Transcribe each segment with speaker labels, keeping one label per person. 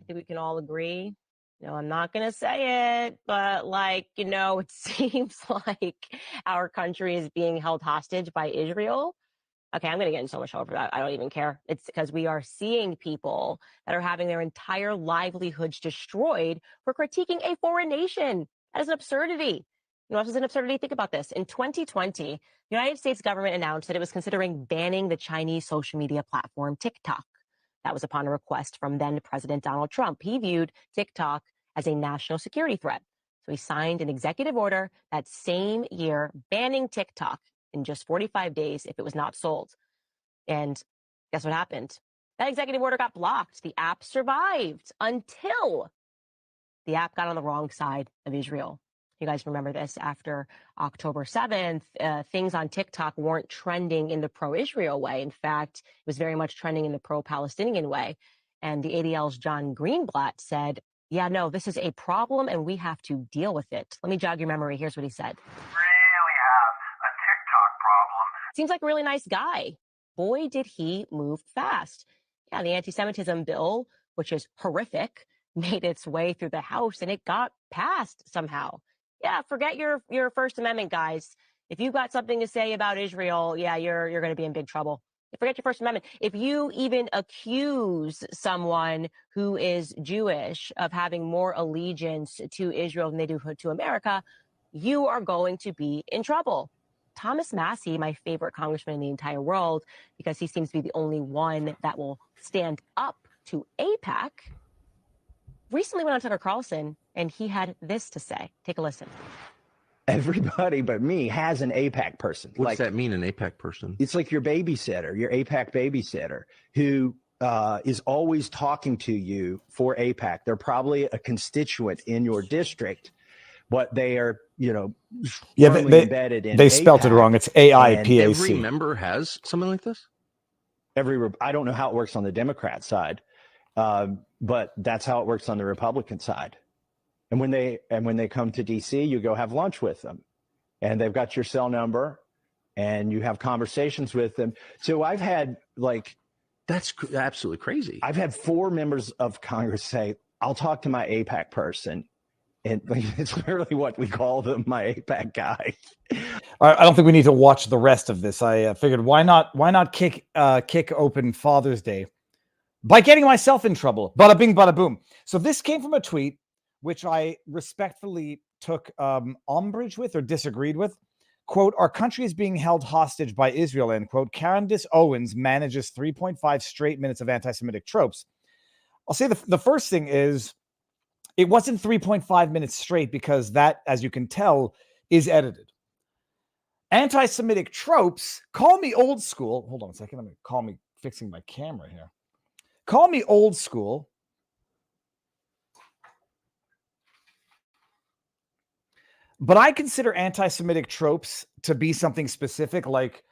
Speaker 1: I think we can all agree. I'm not going to say it, but it seems like our country is being held hostage by Israel. Okay, I'm going to get in so much trouble for that. I don't even care. It's because we are seeing people that are having their entire livelihoods destroyed for critiquing a foreign nation. That is an absurdity. This is an absurdity. Think about this. In 2020, the United States government announced that it was considering banning the Chinese social media platform TikTok. That was upon a request from then President Donald Trump. He viewed TikTok as a national security threat. So he signed an executive order that same year banning TikTok in just 45 days if it was not sold. And guess what happened? That executive order got blocked. The app survived until the app got on the wrong side of Israel. You guys remember this. After October 7th, things on TikTok weren't trending in the pro-Israel way. In fact, it was very much trending in the pro-Palestinian way. And the ADL's John Greenblatt said, yeah, no, this is a problem and we have to deal with it. Let me jog your memory. Here's what he said.
Speaker 2: Really have a TikTok problem.
Speaker 1: Seems like a really nice guy. Boy, did he move fast. Yeah, the anti-Semitism bill, which is horrific, made its way through the House and it got passed somehow. Yeah, forget your First Amendment, guys. If you've got something to say about Israel, yeah, you're going to be in big trouble. Forget your First Amendment. If you even accuse someone who is Jewish of having more allegiance to Israel than they do to America, you are going to be in trouble. Thomas Massie, my favorite congressman in the entire world, because he seems to be the only one that will stand up to AIPAC, recently went on Tucker Carlson, and he had this to say. Take a listen.
Speaker 3: Everybody but me has an AIPAC person.
Speaker 4: What's that mean, an AIPAC person?
Speaker 3: It's like your babysitter, your AIPAC babysitter, who is always talking to you for AIPAC. They're probably a constituent in your district, but they are, firmly embedded in
Speaker 5: They
Speaker 3: AIPAC.
Speaker 5: spelt it wrong. It's AIPAC.
Speaker 4: Every member has something like this?
Speaker 3: I don't know how it works on the Democrat side, but that's how it works on the Republican side. And when they come to DC, you go have lunch with them, and they've got your cell number, and you have conversations with them. So I've had
Speaker 4: that's absolutely crazy.
Speaker 3: I've had 4 members of Congress say, "I'll talk to my AIPAC person," and it's literally what we call them, my AIPAC guy.
Speaker 5: I don't think we need to watch the rest of this. I figured why not kick open Father's Day by getting myself in trouble. Bada bing, bada boom. So this came from a tweet which I respectfully took umbrage with or disagreed with. Quote, "Our country is being held hostage by Israel," end quote. Candace Owens manages 3.5 straight minutes of anti-Semitic tropes. I'll say the first thing is it wasn't 3.5 minutes straight because that, as you can tell, is edited. Anti-Semitic tropes, call me old school. Hold on a second. I'm going to call me fixing my camera here. Call me old school. But I consider anti-Semitic tropes to be something specific. Like,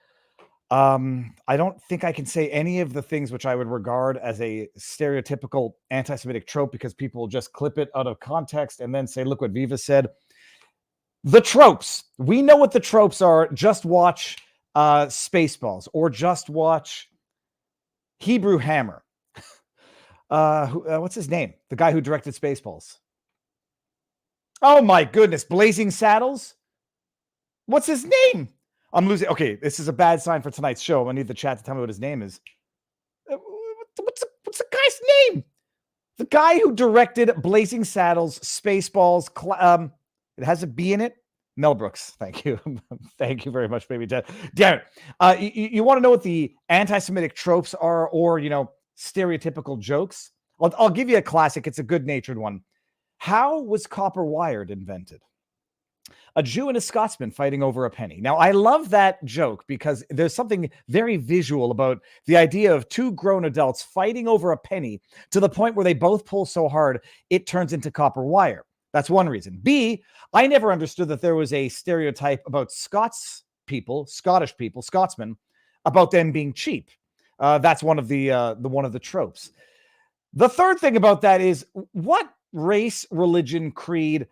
Speaker 5: I don't think I can say any of the things which I would regard as a stereotypical anti-Semitic trope because people just clip it out of context and then say, look what Viva said. The tropes. We know what the tropes are. Just watch Spaceballs or just watch Hebrew Hammer. What's his name? The guy who directed Spaceballs. Oh my goodness, Blazing Saddles? What's his name? I'm losing. Okay, this is a bad sign for tonight's show. I need the chat to tell me what his name is. What's the guy's name? The guy who directed Blazing Saddles, Spaceballs. It has a B in it. Mel Brooks. Thank you. Thank you very much, baby. Darren, you want to know what the anti-Semitic tropes are or, stereotypical jokes? I'll give you a classic. It's a good-natured one. How was copper wired invented? A Jew and a Scotsman fighting over a penny. Now, I love that joke because there's something very visual about the idea of 2 grown adults fighting over a penny to the point where they both pull so hard it turns into copper wire. That's one reason. B, I never understood that there was a stereotype about Scottish people, Scotsmen, about them being cheap. That's one of the tropes. The third thing about that is what race, religion, creed,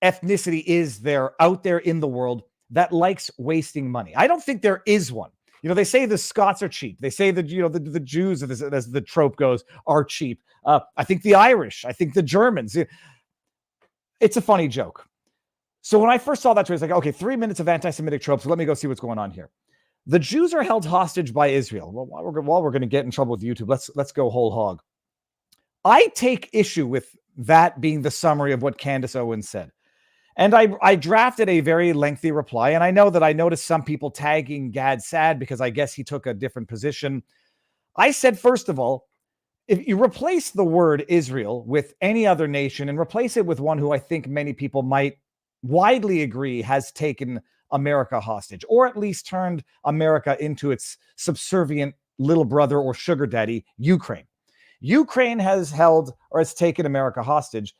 Speaker 5: ethnicity is there out there in the world that likes wasting money? I don't think there is one. They say the Scots are cheap. They say that, the Jews, as the trope goes, are cheap. I think the Irish, I think the Germans. It's a funny joke. So when I first saw that, I was like, okay, 3 minutes of anti-Semitic tropes. Let me go see what's going on here. The Jews are held hostage by Israel. Well, while we're going to get in trouble with YouTube, let's go whole hog. I take issue with that being the summary of what Candace Owens said. And I drafted a very lengthy reply. And I know that I noticed some people tagging Gad Sad because I guess he took a different position. I said, first of all, if you replace the word Israel with any other nation and replace it with one who I think many people might widely agree has taken America hostage, or at least turned America into its subservient little brother or sugar daddy, Ukraine. Ukraine has held or has taken America hostage.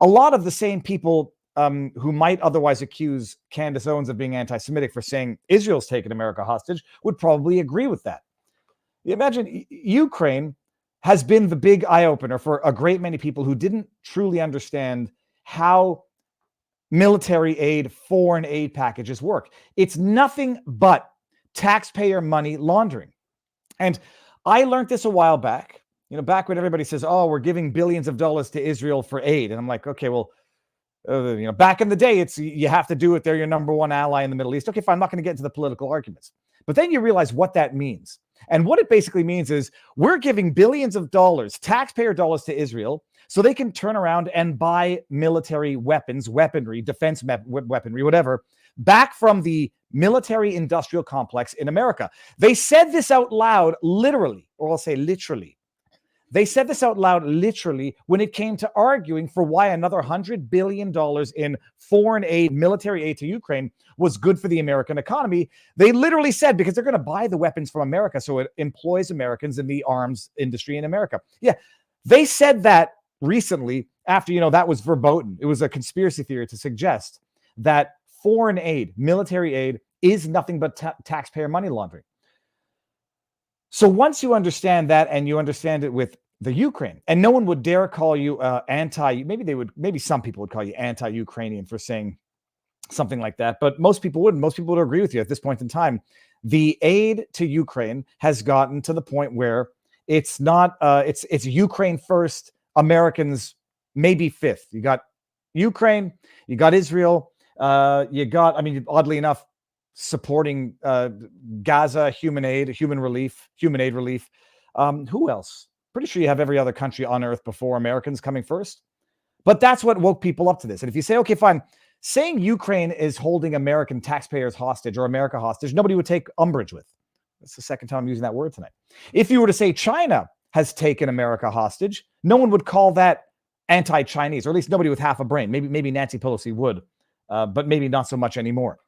Speaker 5: A lot of the same people who might otherwise accuse Candace Owens of being anti-Semitic for saying Israel's taken America hostage would probably agree with that. Imagine Ukraine has been the big eye-opener for a great many people who didn't truly understand how military aid, foreign aid packages work. It's nothing but taxpayer money laundering. And I learned this a while back, back when everybody says, oh, we're giving billions of dollars to Israel for aid. And I'm like, okay, well, back in the day, it's you have to do it. They're your number one ally in the Middle East. Okay, fine. I'm not going to get into the political arguments. But then you realize what that means. And what it basically means is we're giving billions of dollars, taxpayer dollars to Israel so they can turn around and buy military weapons, weaponry, defense weaponry, whatever, back from the military industrial complex in America. They said this out loud, literally, or I'll say literally. They said this out loud literally when it came to arguing for why another $100 billion in foreign aid, military aid to Ukraine was good for the American economy. They literally said, because they're going to buy the weapons from America, so it employs Americans in the arms industry in America. Yeah, they said that recently after, that was verboten. It was a conspiracy theory to suggest that foreign aid, military aid, is nothing but taxpayer money laundering. So once you understand that, and you understand it with the Ukraine, and no one would dare call you maybe some people would call you anti-Ukrainian for saying something like that, but most people wouldn't. Most people would agree with you at this point in time. The aid to Ukraine has gotten to the point where it's not, it's Ukraine first, Americans maybe fifth. You got Ukraine, you got Israel, you got, oddly enough, supporting Gaza, human aid relief. Who else? Pretty sure you have every other country on earth before Americans coming first. But that's what woke people up to this. And if you say, okay, fine, saying Ukraine is holding American taxpayers hostage or America hostage, nobody would take umbrage with. That's the second time I'm using that word tonight. If you were to say China has taken America hostage, no one would call that anti-Chinese, or at least nobody with half a brain. Maybe Nancy Pelosi would, but maybe not so much anymore.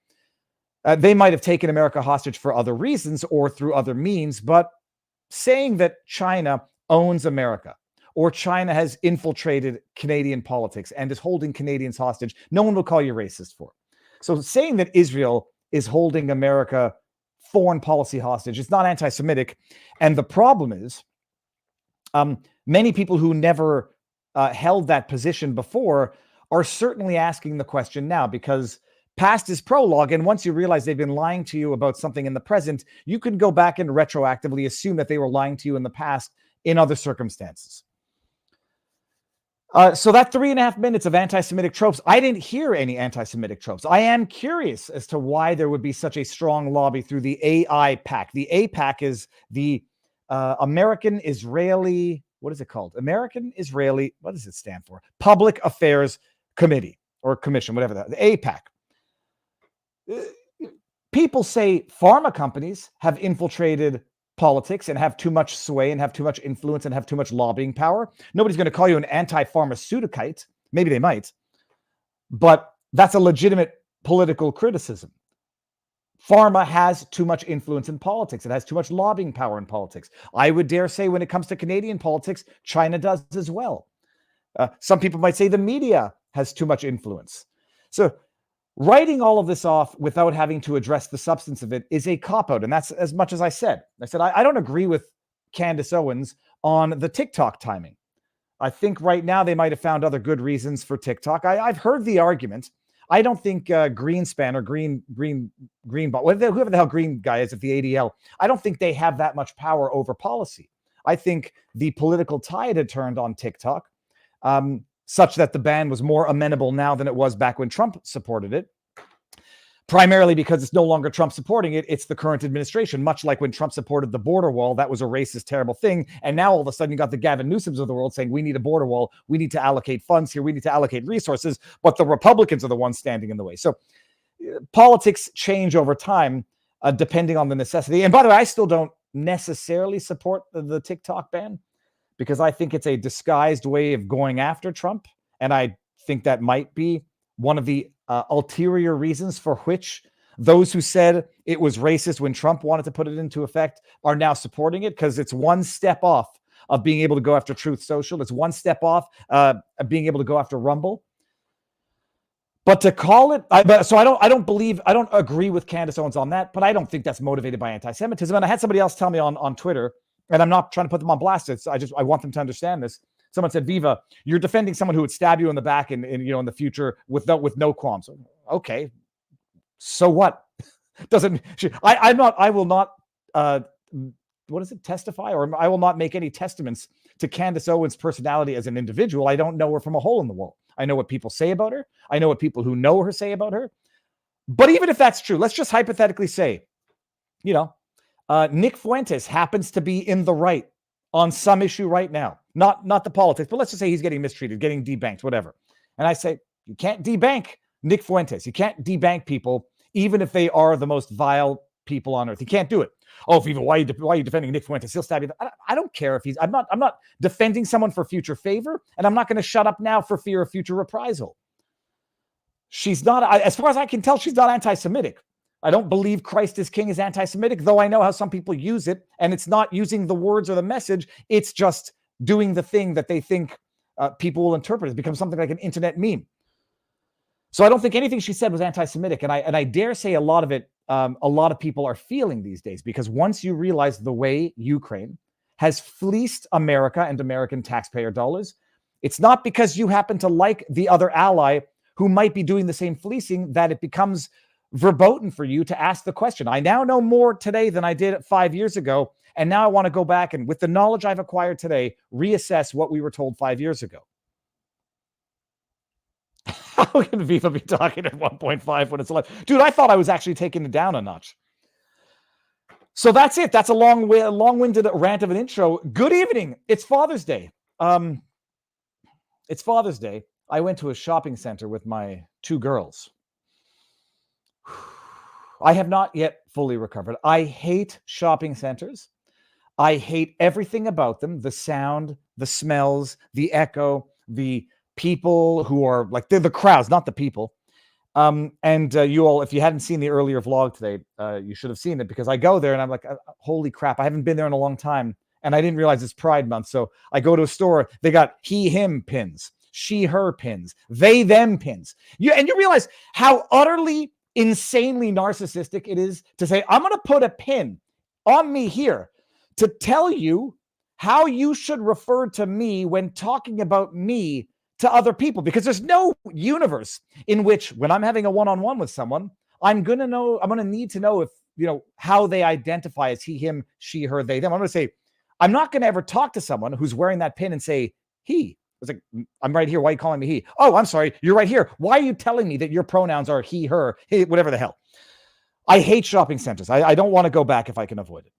Speaker 5: They might have taken America hostage for other reasons or through other means, but saying that China owns America or China has infiltrated Canadian politics and is holding Canadians hostage, no one will call you racist for. So saying that Israel is holding America foreign policy hostage, it's not anti-Semitic. And the problem is many people who never held that position before are certainly asking the question now, because past is prologue, and once you realize they've been lying to you about something in the present, you can go back and retroactively assume that they were lying to you in the past in other circumstances. So that 3.5 minutes of anti-Semitic tropes, I didn't hear any anti-Semitic tropes. I am curious as to why there would be such a strong lobby through the AIPAC. The AIPAC is the American Israeli, what is it called? American Israeli, what does it stand for? Public Affairs Committee or Commission, whatever that, the AIPAC. People say pharma companies have infiltrated politics and have too much sway and have too much influence and have too much lobbying power. Nobody's going to call you an anti-pharmaceuticite. Maybe they might, but that's a legitimate political criticism. Pharma has too much influence in politics. It has too much lobbying power in politics. I would dare say when it comes to Canadian politics, China does as well. Some people might say the media has too much influence. So writing all of this off without having to address the substance of it is a cop-out. And that's as much as I said. I don't agree with Candace Owens on the TikTok timing. I think right now they might have found other good reasons for TikTok. I've heard the argument. I don't think Greenspan or whoever the hell Green guy is at the ADL, I don't think they have that much power over policy. I think the political tide had turned on TikTok, such that the ban was more amenable now than it was back when Trump supported it. Primarily because it's no longer Trump supporting it, it's the current administration. Much like when Trump supported the border wall, that was a racist, terrible thing. And now all of a sudden you got the Gavin Newsoms of the world saying, we need a border wall. We need to allocate funds here. We need to allocate resources. But the Republicans are the ones standing in the way. So politics change over time, depending on the necessity. And by the way, I still don't necessarily support the TikTok ban because I think it's a disguised way of going after Trump. And I think that might be one of the ulterior reasons for which those who said it was racist when Trump wanted to put it into effect are now supporting it, because it's one step off of being able to go after Truth Social. It's one step off of being able to go after Rumble. But to call it, I don't agree with Candace Owens on that, but I don't think that's motivated by anti-Semitism. And I had somebody else tell me on Twitter, and I'm not trying to put them on blast. I want them to understand this. Someone said, Viva, you're defending someone who would stab you in the back in the future with no qualms. Okay, so what? I will not testify, or I will not make any testaments to Candace Owens' personality as an individual. I don't know her from a hole in the wall. I know what people say about her. I know what people who know her say about her. But even if that's true, let's just hypothetically say, Nick Fuentes happens to be in the right on some issue right now. Not the politics, but let's just say he's getting mistreated, getting debanked, whatever. And I say, you can't debank Nick Fuentes. You can't debank people, even if they are the most vile people on earth. You can't do it. Oh, Viva, why are you defending Nick Fuentes? He'll stab you. I don't care if I'm not defending someone for future favor, and I'm not going to shut up now for fear of future reprisal. She's not, as far as I can tell, she's not anti-Semitic. I don't believe Christ is King is anti-Semitic, though I know how some people use it, and it's not using the words or the message. It's just doing the thing that they think people will interpret. It becomes something like an internet meme. So I don't think anything she said was anti-Semitic, and I dare say a lot of it, a lot of people are feeling these days, because once you realize the way Ukraine has fleeced America and American taxpayer dollars, it's not because you happen to like the other ally who might be doing the same fleecing that it becomes verboten for you to ask the question. I now know more today than I did 5 years ago. And now I want to go back and, with the knowledge I've acquired today, reassess what we were told 5 years ago. How can Viva be talking at 1.5 when it's 11? Dude, I thought I was actually taking it down a notch. So that's it. That's a long-winded rant of an intro. Good evening. It's Father's Day. It's Father's Day. I went to a shopping center with my two girls. I have not yet fully recovered. I hate shopping centers. I hate everything about them. The sound, the smells, the echo, the people who are like, they're the crowds, not the people. You all, if you hadn't seen the earlier vlog today, you should have seen it, because I go there and I'm like, holy crap, I haven't been there in a long time. And I didn't realize it's Pride Month. So I go to a store, they got he, him pins, she, her pins, they, them pins. And you realize how utterly, insanely narcissistic it is to say, I'm going to put a pin on me here to tell you how you should refer to me when talking about me to other people, because there's no universe in which, when I'm having a one-on-one with someone, I'm going to need to know if, how they identify as he, him, she, her, they, them. I'm going to say, I'm not going to ever talk to someone who's wearing that pin and say, he. It's like, I'm right here. Why are you calling me he? Oh, I'm sorry. You're right here. Why are you telling me that your pronouns are he, her, he, whatever the hell? I hate shopping centers. I don't want to go back if I can avoid it.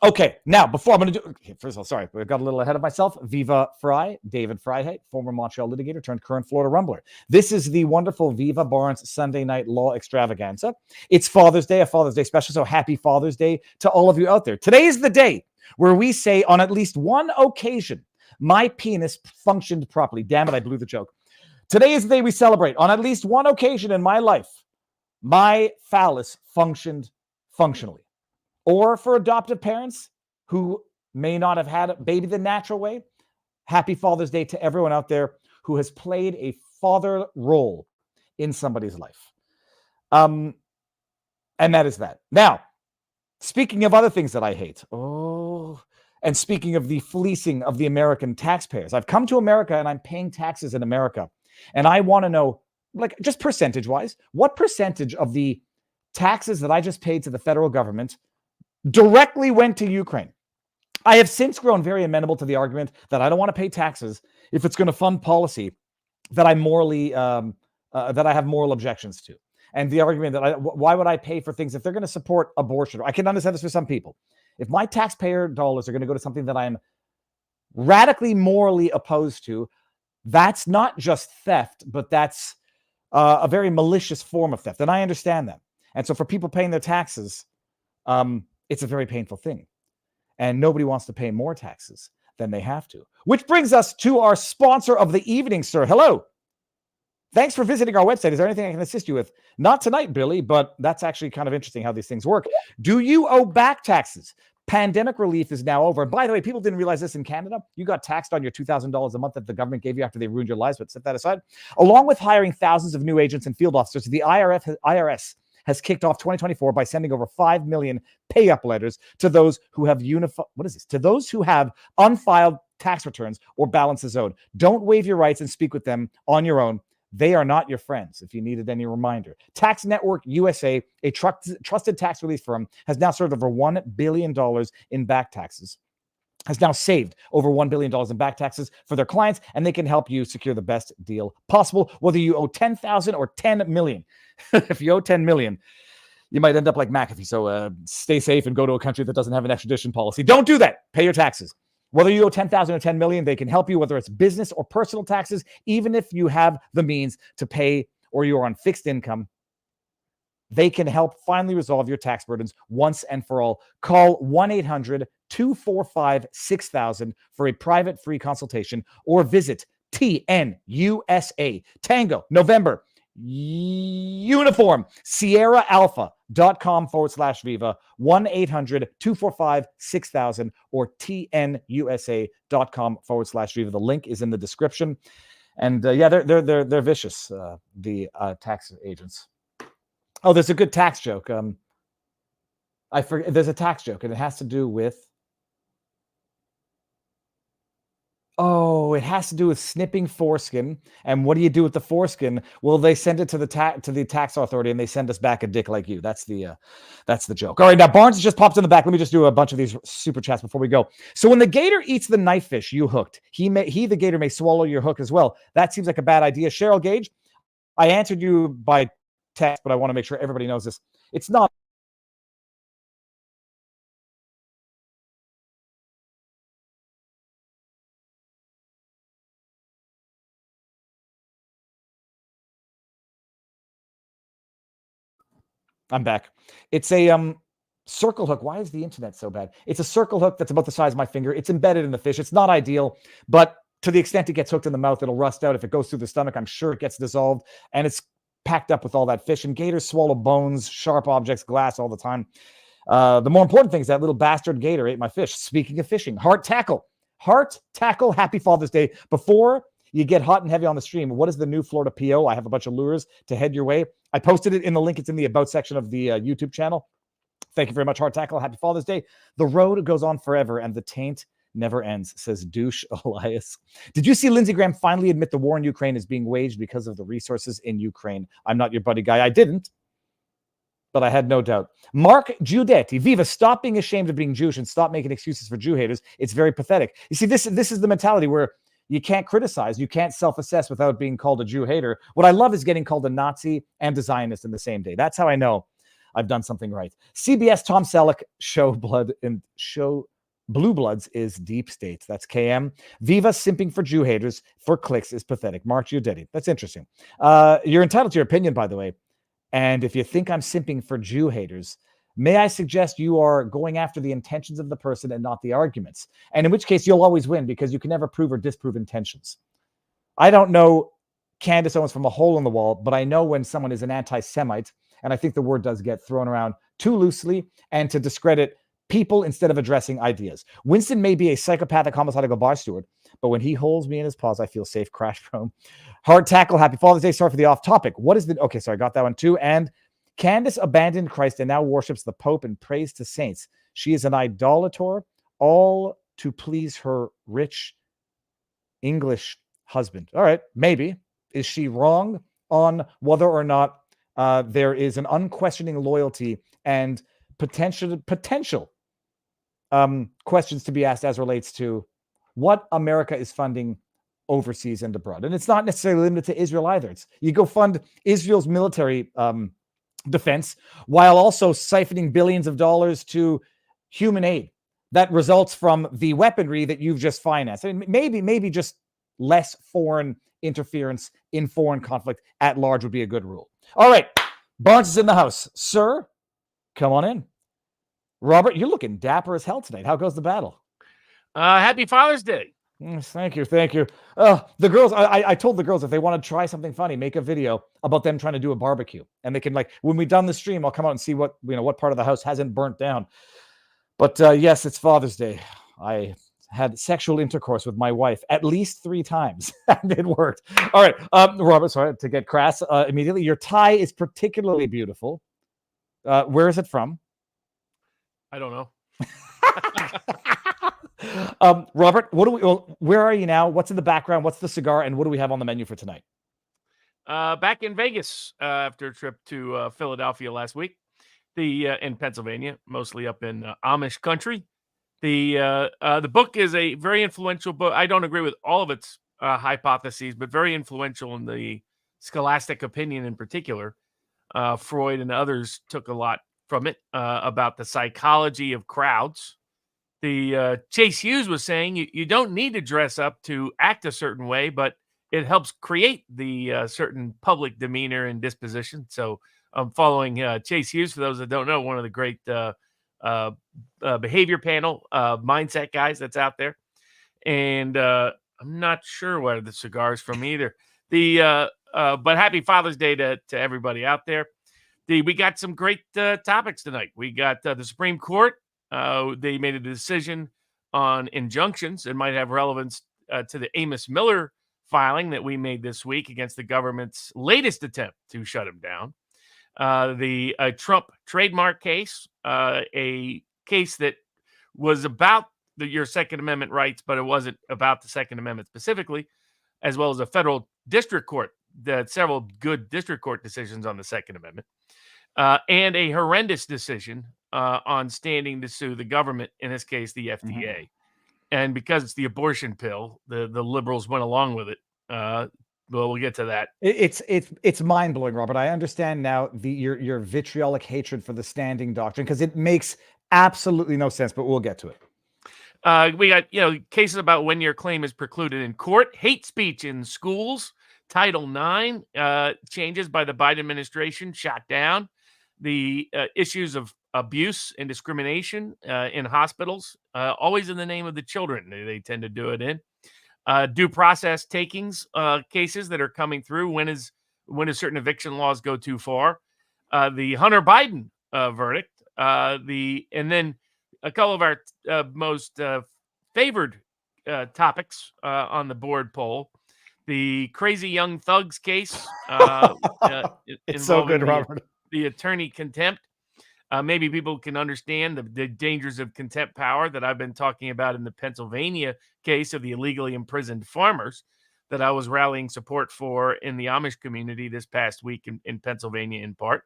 Speaker 5: Okay, now, before I'm going to do... First of all, sorry, I got a little ahead of myself. Viva Fry, David Freiheit, former Montreal litigator turned current Florida Rumbler. This is the wonderful Viva Barnes Sunday Night Law Extravaganza. It's Father's Day, a Father's Day special, so happy Father's Day to all of you out there. Today is the day where we say, on at least one occasion, my penis functioned properly. Damn it, I blew the joke. Today is the day we celebrate. On at least one occasion in my life, my phallus functioned functionally. Or for adoptive parents who may not have had a baby the natural way, happy Father's Day to everyone out there who has played a father role in somebody's life. And that is that. Now, speaking of other things that I hate, and speaking of the fleecing of the American taxpayers, I've come to America and I'm paying taxes in America. And I want to know, like just percentage wise, what percentage of the taxes that I just paid to the federal government directly went to Ukraine? I have since grown very amenable to the argument that I don't want to pay taxes if it's going to fund policy that I morally that I have moral objections to. And the argument that why would I pay for things if they're going to support abortion? I can understand this for some people. If my taxpayer dollars are going to go to something that I'm radically morally opposed to, that's not just theft, but that's a very malicious form of theft. And I understand that. And so for people paying their taxes, it's a very painful thing. And nobody wants to pay more taxes than they have to. Which brings us to our sponsor of the evening, sir. Hello. Thanks for visiting our website. Is there anything I can assist you with? Not tonight, Billy, but that's actually kind of interesting how these things work. Do you owe back taxes? Pandemic relief is now over. And by the way, people didn't realize this in Canada. You got taxed on your $2,000 a month that the government gave you after they ruined your lives, but set that aside. Along with hiring thousands of new agents and field officers, the IRS has kicked off 2024 by sending over 5 million pay-up letters to those who have to those who have unfiled tax returns or balances owed. Don't waive your rights and speak with them on your own. They are not your friends, if you needed any reminder. Tax Network USA, a trusted tax relief firm, has now served over $1 billion in back taxes, has now saved over $1 billion in back taxes for their clients, and they can help you secure the best deal possible, whether you owe $10,000 or $10 million. If you owe $10 million, you might end up like McAfee. So stay safe and go to a country that doesn't have an extradition policy. Don't do that. Pay your taxes. Whether you owe $10,000 or $10 million, they can help you, whether it's business or personal taxes, even if you have the means to pay or you're on fixed income. They can help finally resolve your tax burdens once and for all. Call 1-800-245-6000 for a private free consultation or visit TNUSA, Tango, November, Uniform, Sierra Alpha.com/Viva, 1-800-245-6000 or TNUSA.com/Viva. The link is in the description. And yeah, they're vicious, the tax agents. Oh, there's a good tax joke. I forget. There's a tax joke, and it has to do with. Oh, it has to do with snipping foreskin. And what do you do with the foreskin? Well, they send it to the tax authority, and they send us back a dick like you. That's the joke. All right, now Barnes has just popped in the back. Let me just do a bunch of these super chats before we go. So when the gator eats the knife fish you hooked, the gator may swallow your hook as well. That seems like a bad idea. Cheryl Gage, I answered you by text, but I want to make sure everybody knows this. It's not. I'm back. It's a circle hook. Why is the internet so bad? It's a circle hook that's about the size of my finger. It's embedded in the fish. It's not ideal, but to the extent it gets hooked in the mouth, it'll rust out. If it goes through the stomach, I'm sure it gets dissolved, and it's packed up with all that fish. And gators swallow bones, sharp objects, glass all the time. The more important thing is that little bastard gator ate my fish. Speaking of fishing, Heart Tackle. Happy Father's Day. Before you get hot and heavy on the stream, what is the new Florida PO? I have a bunch of lures to head your way. I posted it in the link. It's in the About section of the YouTube channel. Thank you very much, Heart Tackle. Happy Father's Day. The road goes on forever, and the taint never ends, says Douche Elias. Did you see Lindsey Graham finally admit the war in Ukraine is being waged because of the resources in Ukraine? I'm not your buddy guy. I didn't, but I had no doubt. Mark Giudetti, Viva, stop being ashamed of being Jewish and stop making excuses for Jew haters. It's very pathetic. You see, this is the mentality where you can't criticize. You can't self-assess without being called a Jew hater. What I love is getting called a Nazi and a Zionist in the same day. That's how I know I've done something right. CBS Tom Selleck, show Blue Bloods is deep states. That's KM. Viva simping for Jew haters for clicks is pathetic. Mark Giudetti. That's interesting. You're entitled to your opinion, by the way. And if you think I'm simping for Jew haters, may I suggest you are going after the intentions of the person and not the arguments? And in which case, you'll always win because you can never prove or disprove intentions. I don't know Candace Owens from a hole in the wall, but I know when someone is an anti-Semite, and I think the word does get thrown around too loosely and to discredit people instead of addressing ideas. Winston may be a psychopathic homicidal bar steward, but when he holds me in his paws, I feel safe, crash prone. Hard Tackle, happy Father's Day. Sorry for the off topic. Okay, so I got that one too. And Candace abandoned Christ and now worships the Pope and prays to saints. She is an idolator, all to please her rich English husband. All right, maybe. Is she wrong? on whether or not there is an unquestioning loyalty and potential questions to be asked as relates to what America is funding overseas and abroad. And it's not necessarily limited to Israel either. You go fund Israel's military defense while also siphoning billions of dollars to human aid that results from the weaponry that you've just financed. I mean, maybe just less foreign interference in foreign conflict at large would be a good rule. All right, Barnes is in the house. Sir, come on in. Robert, you're looking dapper as hell tonight. How goes the battle?
Speaker 6: Happy Father's Day.
Speaker 5: Yes, thank you. The girls, I told the girls if they want to try something funny, make a video about them trying to do a barbecue, and they can, like, when we've done the stream, I'll come out and see what part of the house hasn't burnt down. But yes, it's Father's Day. I had sexual intercourse with my wife at least 3 times, and it worked. All right, Robert, sorry to get crass immediately. Your tie is particularly beautiful. Where is it from?
Speaker 6: I don't know.
Speaker 5: Robert, where are you now? What's in the background? What's the cigar? And what do we have on the menu for tonight?
Speaker 6: Back in Vegas after a trip to Philadelphia last week, in Pennsylvania, mostly up in Amish country. The book is a very influential book. I don't agree with all of its hypotheses, but very influential in the scholastic opinion in particular. Freud and others took a lot from it about the psychology of crowds. Chase Hughes was saying you don't need to dress up to act a certain way, but it helps create the certain public demeanor and disposition. So I'm following Chase Hughes, for those that don't know, one of the great behavior panel mindset guys that's out there. And I'm not sure where the cigar is from either. But happy Father's Day to everybody out there. We got some great topics tonight. We got the Supreme Court. They made a decision on injunctions. It might have relevance to the Amos Miller filing that we made this week against the government's latest attempt to shut him down. The Trump trademark case, a case that was about your Second Amendment rights, but it wasn't about the Second Amendment specifically, as well as a federal district court, several good district court decisions on the Second Amendment, and a horrendous decision on standing to sue the government, in this case, the FDA. Mm-hmm. And because it's the abortion pill, the liberals went along with it. Well, we'll get to that.
Speaker 5: It's mind blowing, Robert. I understand now your vitriolic hatred for the standing doctrine, because it makes absolutely no sense. But we'll get to it.
Speaker 6: We got cases about when your claim is precluded in court, hate speech in schools, Title IX changes by the Biden administration shot down, the issues of abuse and discrimination in hospitals, always in the name of the children. They tend to do it in. Due process takings cases that are coming through. When do certain eviction laws go too far? The Hunter Biden verdict. And then a couple of our most favored topics on the board poll. The Crazy Young Thugs case.
Speaker 5: It's so good, Robert.
Speaker 6: The attorney contempt. Maybe people can understand the dangers of contempt power that I've been talking about in the Pennsylvania case of the illegally imprisoned farmers that I was rallying support for in the Amish community this past week in Pennsylvania, in part.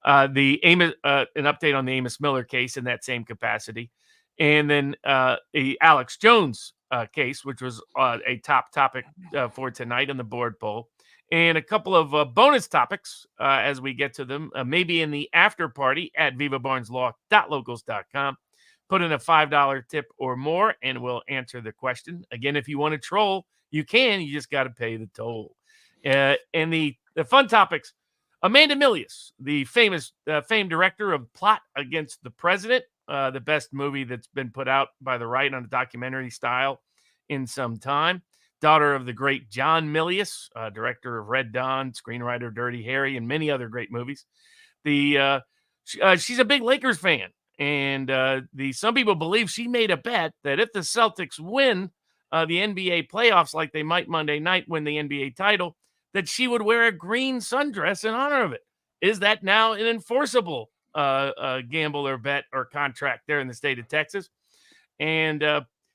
Speaker 6: An update on the Amos Miller case in that same capacity. And then the Alex Jones case, which was a top topic for tonight on the board poll. And a couple of bonus topics as we get to them, maybe in the after party at vivabarneslaw.locals.com. Put in a $5 tip or more, and we'll answer the question. Again, if you want to troll, you can. You just got to pay the toll. And the fun topics, Amanda Milius, the famed director of Plot Against the President, the best movie that's been put out by the right on a documentary style in some time. Daughter of the great John Milius, director of Red Dawn, screenwriter of Dirty Harry, and many other great movies. She's a big Lakers fan, and some people believe she made a bet that if the Celtics win the NBA playoffs like they might Monday night win the NBA title, that she would wear a green sundress in honor of it. Is that now an enforceable gamble or bet or contract there in the state of Texas? And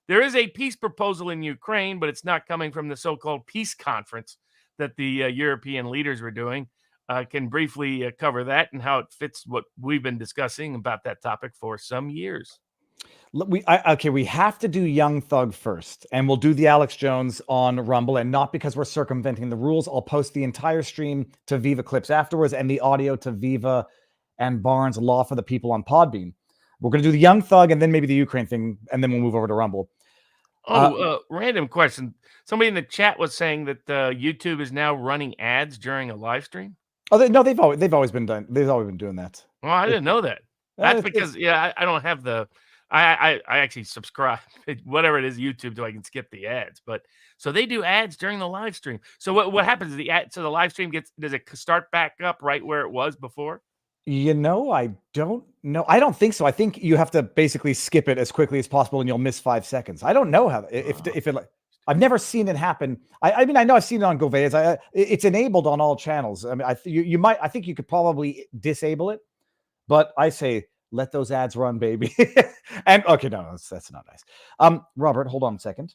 Speaker 6: there is a peace proposal in Ukraine, but it's not coming from the so-called peace conference that the European leaders were doing. Can briefly cover that and how it fits what we've been discussing about that topic for some years.
Speaker 5: Okay, we have to do Young Thug first, and we'll do the Alex Jones on Rumble, and not because we're circumventing the rules. I'll post the entire stream to Viva Clips afterwards, and the audio to Viva and Barnes Law for the People on Podbean. We're going to do the Young Thug, and then maybe the Ukraine thing, and then we'll move over to Rumble.
Speaker 6: Random question. Somebody in the chat was saying that YouTube is now running ads during a live stream.
Speaker 5: Oh, they've always been done. They've always been doing that.
Speaker 6: Well, I didn't know that. That's because I don't have the. I actually subscribe whatever it is YouTube so I can skip the ads. But so they do ads during the live stream. So what happens? The live stream does it start back up right where it was before?
Speaker 5: I don't know. I don't think so. I think you have to basically skip it as quickly as possible, and you'll miss 5 seconds. I don't know how if it. I've never seen it happen. I mean, I know I've seen it on Govea's. It's enabled on all channels. I mean, I think you could probably disable it, but I say let those ads run, baby. And okay, no, that's not nice. Robert, hold on a second.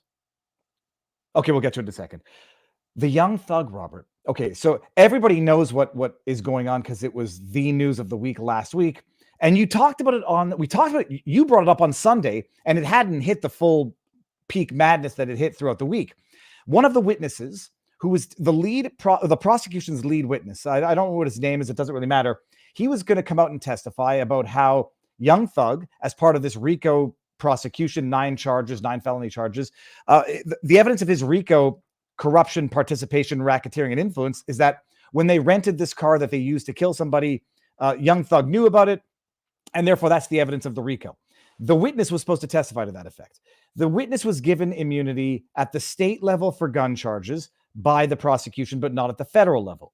Speaker 5: Okay, we'll get to it in a second. The Young Thug, Robert. Okay, so everybody knows what is going on because it was the news of the week last week, and you talked about it you brought it up on Sunday, and it hadn't hit the full peak madness that it hit throughout the week. One of the witnesses, who was the prosecution's lead witness, I don't know what his name is, it doesn't really matter. He was going to come out and testify about how Young Thug, as part of this RICO prosecution, 9 felony charges, the evidence of his RICO corruption, participation, racketeering, and influence is that when they rented this car that they used to kill somebody, Young Thug knew about it, and therefore that's the evidence of the RICO. The witness was supposed to testify to that effect. The witness was given immunity at the state level for gun charges by the prosecution, but not at the federal level.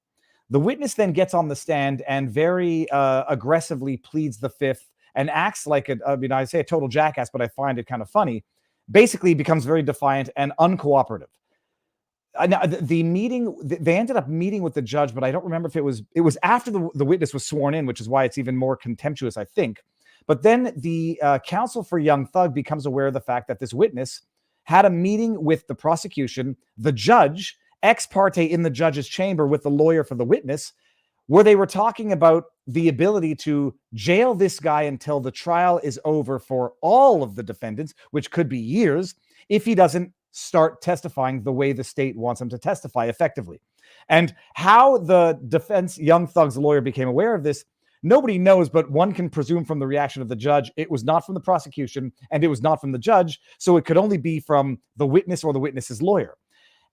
Speaker 5: The witness then gets on the stand and very aggressively pleads the fifth and acts like I say a total jackass, but I find it kind of funny. Basically becomes very defiant and uncooperative. Now, the meeting, they ended up meeting with the judge, but I don't remember if it was after the witness was sworn in, which is why it's even more contemptuous, I think. But then the counsel for Young Thug becomes aware of the fact that this witness had a meeting with the prosecution, the judge, ex parte in the judge's chamber with the lawyer for the witness, where they were talking about the ability to jail this guy until the trial is over for all of the defendants, which could be years, if he doesn't start testifying the way the state wants him to testify effectively. And how the defense, Young Thug's lawyer, became aware of this, nobody knows, but one can presume from the reaction of the judge, it was not from the prosecution and it was not from the judge, so it could only be from the witness or the witness's lawyer.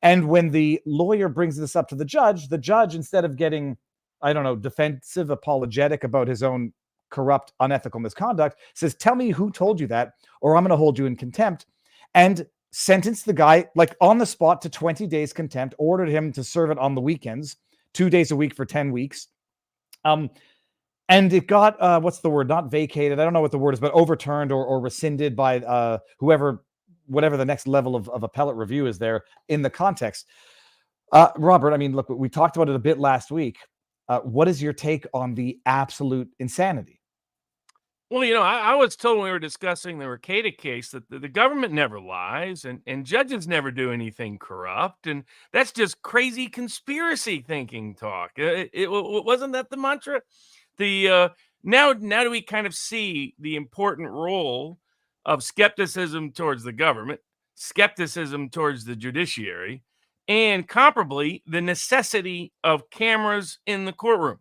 Speaker 5: And when the lawyer brings this up to the judge, instead of getting, I don't know, defensive, apologetic about his own corrupt, unethical misconduct, says, tell me who told you that, or I'm going to hold you in contempt, and sentenced the guy like on the spot to 20 days contempt, ordered him to serve it on the weekends, 2 days a week for 10 weeks. And it got, what's the word? Not vacated. I don't know what the word is, but overturned or rescinded by whatever the next level of appellate review is there in the context. Robert, I mean, look, we talked about it a bit last week. What is your take on the absolute insanity?
Speaker 6: Well, I was told when we were discussing the Rekieta case that the government never lies and judges never do anything corrupt. And that's just crazy conspiracy thinking talk. Wasn't that the mantra? Now do we kind of see the important role of skepticism towards the government, skepticism towards the judiciary, and comparably the necessity of cameras in the courtroom.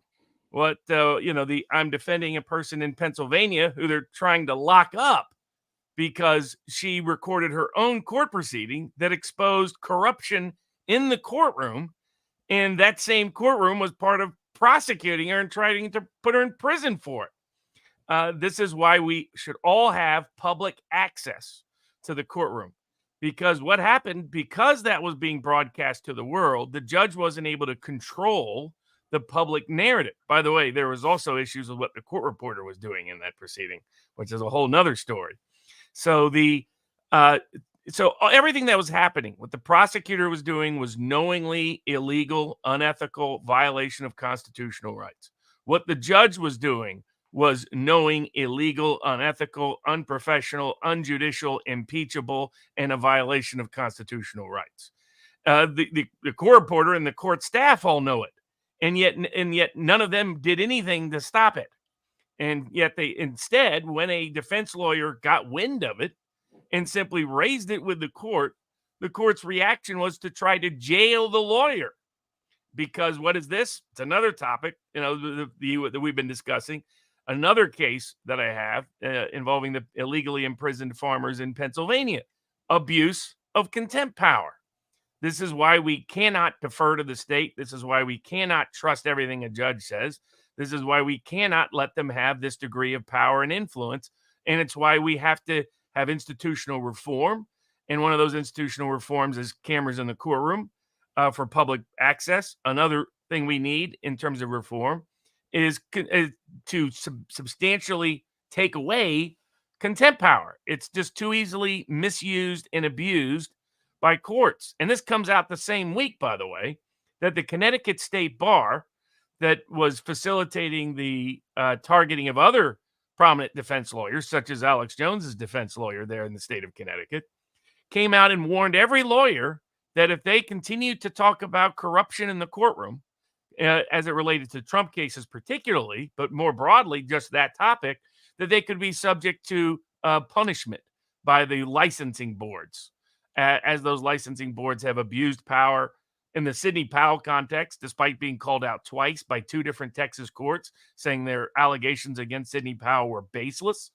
Speaker 6: I'm defending a person in Pennsylvania who they're trying to lock up because she recorded her own court proceeding that exposed corruption in the courtroom. And that same courtroom was part of prosecuting her and trying to put her in prison for it. This is why we should all have public access to the courtroom. Because what happened, because that was being broadcast to the world, the judge wasn't able to control the public narrative. By the way, there was also issues with what the court reporter was doing in that proceeding, which is a whole nother story. So everything that was happening, what the prosecutor was doing was knowingly illegal, unethical, violation of constitutional rights. What the judge was doing was knowing, illegal, unethical, unprofessional, unjudicial, impeachable, and a violation of constitutional rights. The court reporter and the court staff all know it, and yet none of them did anything to stop it. And yet they instead, when a defense lawyer got wind of it and simply raised it with the court's reaction was to try to jail the lawyer. Because what is this? It's another topic, that we've been discussing. Another case that I have involving the illegally imprisoned farmers in Pennsylvania, abuse of contempt power. This is why we cannot defer to the state. This is why we cannot trust everything a judge says. This is why we cannot let them have this degree of power and influence. And it's why we have to have institutional reform. And one of those institutional reforms is cameras in the courtroom for public access. Another thing we need in terms of reform is to substantially take away contempt power. It's just too easily misused and abused by courts. And this comes out the same week, by the way, that the Connecticut State Bar, that was facilitating the targeting of other prominent defense lawyers, such as Alex Jones's defense lawyer there in the state of Connecticut, came out and warned every lawyer that if they continued to talk about corruption in the courtroom, as it related to Trump cases particularly, but more broadly, just that topic, that they could be subject to punishment by the licensing boards, as those licensing boards have abused power in the Sidney Powell context, despite being called out twice by two different Texas courts, saying their allegations against Sidney Powell were baseless.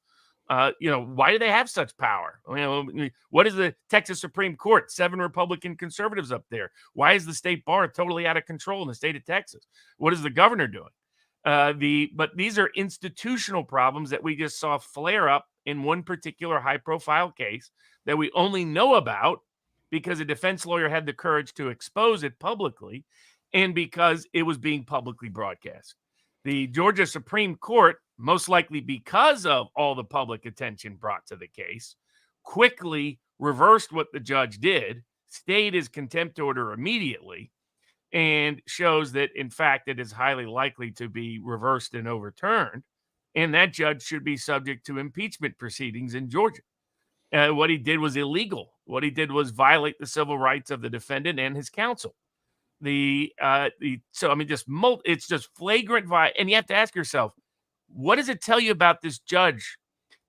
Speaker 6: Why do they have such power? What is the Texas Supreme Court? 7 Republican conservatives up there. Why is the state bar totally out of control in the state of Texas? What is the governor doing? But these are institutional problems that we just saw flare up in one particular high-profile case that we only know about because a defense lawyer had the courage to expose it publicly and because it was being publicly broadcast. The Georgia Supreme Court, most likely because of all the public attention brought to the case, quickly reversed what the judge did, stayed his contempt order immediately, and shows that, in fact, it is highly likely to be reversed and overturned, and that judge should be subject to impeachment proceedings in Georgia. What he did was illegal. What he did was violate the civil rights of the defendant and his counsel. It's just flagrant and you have to ask yourself, what does it tell you about this judge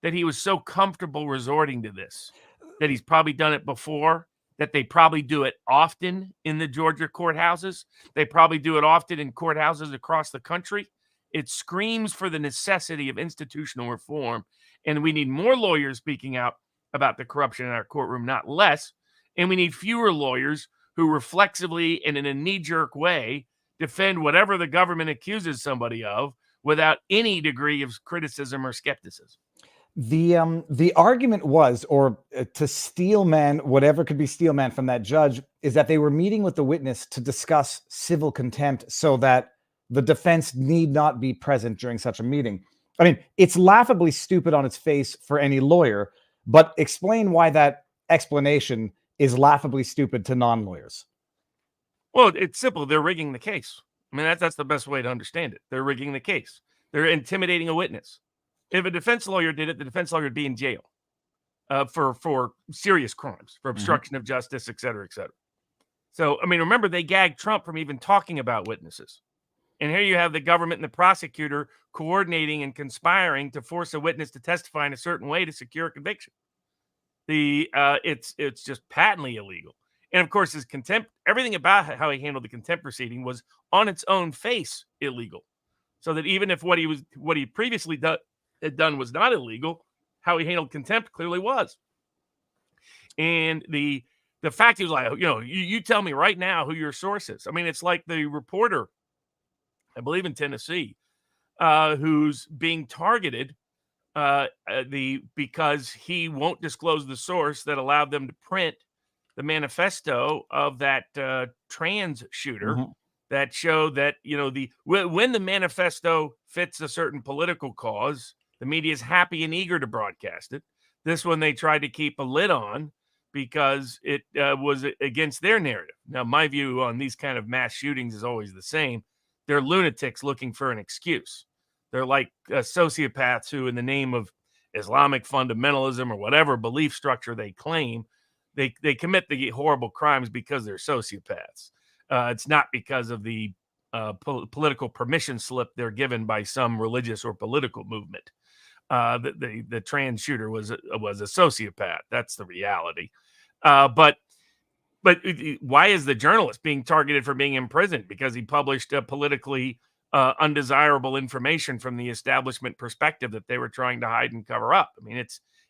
Speaker 6: that he was so comfortable resorting to this, that he's probably done it before, that they probably do it often in the Georgia courthouses? They probably do it often in courthouses across the country. It screams for the necessity of institutional reform, and we need more lawyers speaking out about the corruption in our courtroom, not less, and we need fewer lawyers who reflexively and in a knee-jerk way defend whatever the government accuses somebody of without any degree of criticism or skepticism.
Speaker 5: The argument was, to steel man whatever could be steel man from that judge, is that they were meeting with the witness to discuss civil contempt so that the defense need not be present during such a meeting. I mean, it's laughably stupid on its face for any lawyer, but explain why that explanation is laughably stupid to non-lawyers.
Speaker 6: Well, it's simple. They're rigging the case. I mean, that's the best way to understand it. They're rigging the case. They're intimidating a witness. If a defense lawyer did it, the defense lawyer would be in jail for serious crimes, for obstruction of justice, et cetera, et cetera. So, I mean, remember, they gagged Trump from even talking about witnesses. And here you have the government and the prosecutor coordinating and conspiring to force a witness to testify in a certain way to secure a conviction. It's just patently illegal. And of course, his contempt, everything about how he handled the contempt proceeding was on its own face illegal. So that even if what he previously had done was not illegal, how he handled contempt clearly was. And the fact he was like, you tell me right now who your source is. I mean, it's like the reporter, I believe in Tennessee, who's being targeted because he won't disclose the source that allowed them to print the manifesto of that trans shooter that showed that, when the manifesto fits a certain political cause, the media is happy and eager to broadcast it. This one they tried to keep a lid on because it was against their narrative. Now, my view on these kind of mass shootings is always the same. They're lunatics looking for an excuse. They're like sociopaths who, in the name of Islamic fundamentalism or whatever belief structure they claim, they commit the horrible crimes because they're sociopaths. It's not because of the political permission slip they're given by some religious or political movement. The trans shooter was a sociopath. That's the reality. But why is the journalist being targeted for being imprisoned? Because he published politically undesirable information from the establishment perspective that they were trying to hide and cover up. I mean,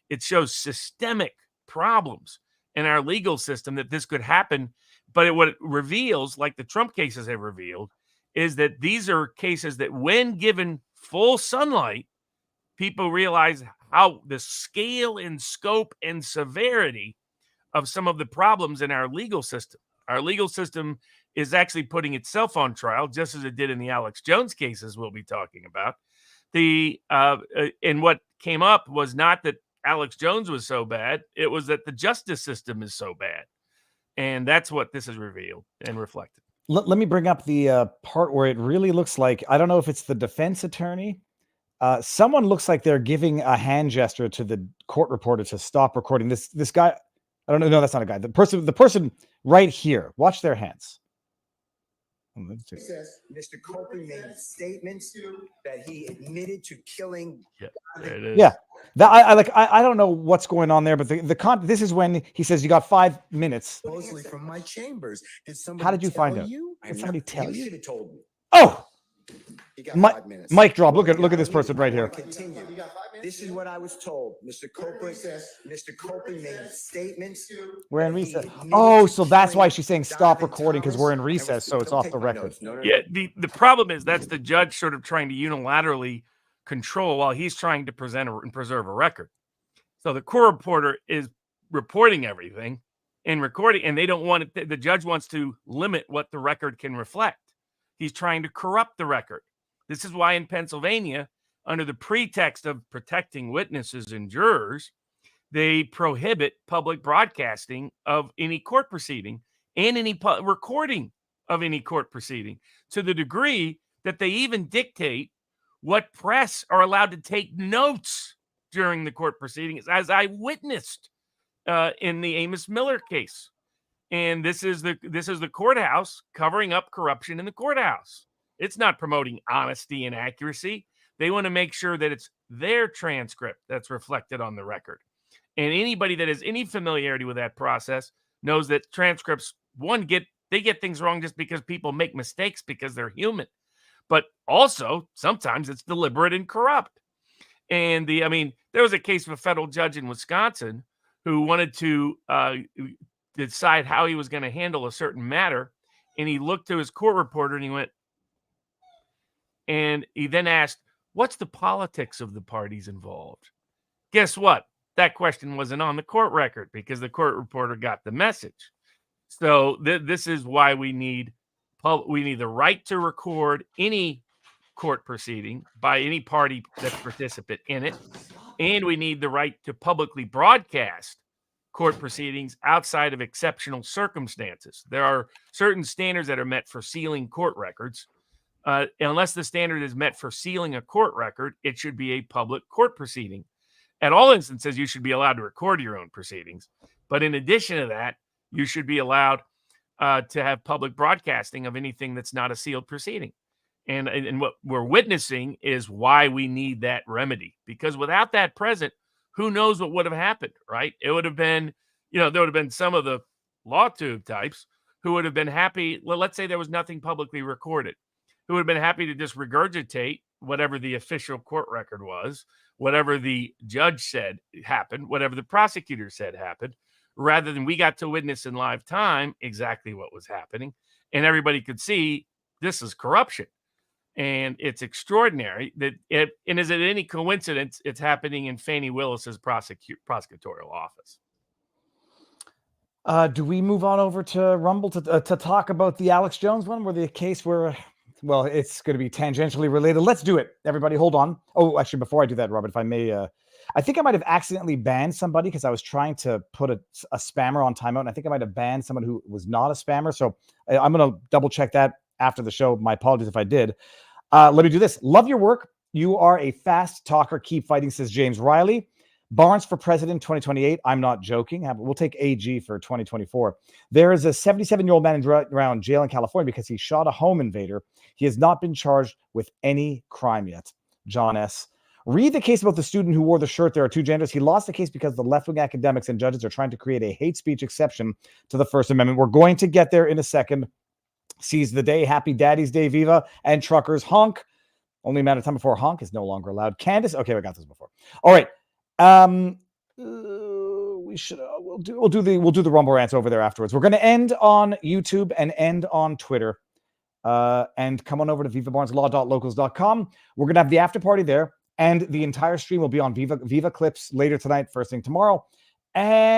Speaker 6: it shows systemic problems in our legal system that this could happen. But what it reveals, like the Trump cases have revealed, is that these are cases that, when given full sunlight, people realize how the scale and scope and severity of some of the problems in our legal system. Our legal system is actually putting itself on trial, just as it did in the Alex Jones cases we'll be talking about. And what came up was not that Alex Jones was so bad, it was that the justice system is so bad. And that's what this has revealed and reflected.
Speaker 5: Let me bring up the part where it really looks like, I don't know if it's the defense attorney. Someone looks like they're giving a hand gesture to the court reporter to stop recording. This guy, I don't know. No, that's not a guy. The person right here. Watch their hands.
Speaker 7: Says Mr. Copeland made statements that he admitted to killing.
Speaker 6: Yeah, there it is.
Speaker 5: Yeah, that I don't know what's going on there, but this is when he says you got 5 minutes.
Speaker 7: Supposedly from my chambers. Did somebody?
Speaker 5: How did you find
Speaker 7: tell
Speaker 5: out?
Speaker 7: you?
Speaker 5: Did somebody tell
Speaker 7: You
Speaker 5: you?
Speaker 7: should have told me.
Speaker 5: Oh,
Speaker 7: You got 5 minutes.
Speaker 5: mic drop. Look at this person right here.
Speaker 7: Continue. This is what I was told. Mr. Copeland made statements.
Speaker 5: We're in recess. Oh, so that's why she's saying stop recording, because we're in recess, so it's off the record.
Speaker 6: Yeah, the problem is that's the judge sort of trying to unilaterally control while he's trying to present and preserve a record. So the court reporter is reporting everything and recording, and they don't want it. The judge wants to limit what the record can reflect. He's trying to corrupt the record. This is why in Pennsylvania, under the pretext of protecting witnesses and jurors, they prohibit public broadcasting of any court proceeding and any recording of any court proceeding, to the degree that they even dictate what press are allowed to take notes during the court proceedings, as I witnessed in the Amos Miller case. And this is the courthouse covering up corruption in the courthouse. It's not promoting honesty and accuracy. They want to make sure that it's their transcript that's reflected on the record. And anybody that has any familiarity with that process knows that transcripts, they get things wrong just because people make mistakes because they're human. But also, sometimes it's deliberate and corrupt. And there was a case of a federal judge in Wisconsin who wanted to decide how he was going to handle a certain matter. And he looked to his court reporter and he then asked, what's the politics of the parties involved? Guess what? That question wasn't on the court record because the court reporter got the message. So this is why we need the right to record any court proceeding by any party that's participant in it. And we need the right to publicly broadcast court proceedings outside of exceptional circumstances. There are certain standards that are met for sealing court records. Unless the standard is met for sealing a court record, it should be a public court proceeding. At all instances, you should be allowed to record your own proceedings. But in addition to that, you should be allowed to have public broadcasting of anything that's not a sealed proceeding. And what we're witnessing is why we need that remedy. Because without that present, who knows what would have happened, right? It would have been, there would have been some of the law tube types who would have been happy. Well, let's say there was nothing publicly recorded, who would have been happy to just regurgitate whatever the official court record was, whatever the judge said happened, whatever the prosecutor said happened, rather than we got to witness in live time exactly what was happening. And everybody could see this is corruption. And it's extraordinary and is it any coincidence it's happening in Fani Willis's prosecutorial office?
Speaker 5: Do we move on over to Rumble to talk about the Alex Jones one, where the case where, well, it's going to be tangentially related. Let's do it. Everybody, hold on. Oh, actually, before I do that, Robert, if I may, I think I might have accidentally banned somebody because I was trying to put a spammer on timeout, and I think I might have banned someone who was not a spammer. So I'm going to double check that after the show. My apologies if I did. Let me do this. Love your work. You are a fast talker. Keep fighting, says James Riley. Barnes for president 2028. I'm not joking. We'll take AG for 2024. There is a 77-year-old man around jail in California because he shot a home invader. He has not been charged with any crime yet. John S. Read the case about the student who wore the shirt. There are two genders. He lost the case because the left-wing academics and judges are trying to create a hate speech exception to the First Amendment. We're going to get there in a second. Seize the day. Happy Daddy's Day, Viva. And truckers, honk. Only a matter of time before honk is no longer allowed. Candace. Okay, we got this before. All right. We should we'll do the Rumble rants over there afterwards. We're going to end on YouTube and end on Twitter. And come on over to vivabarneslaw.locals.com. We're going to have the after party there, and the entire stream will be on Viva Clips later tonight, first thing tomorrow. And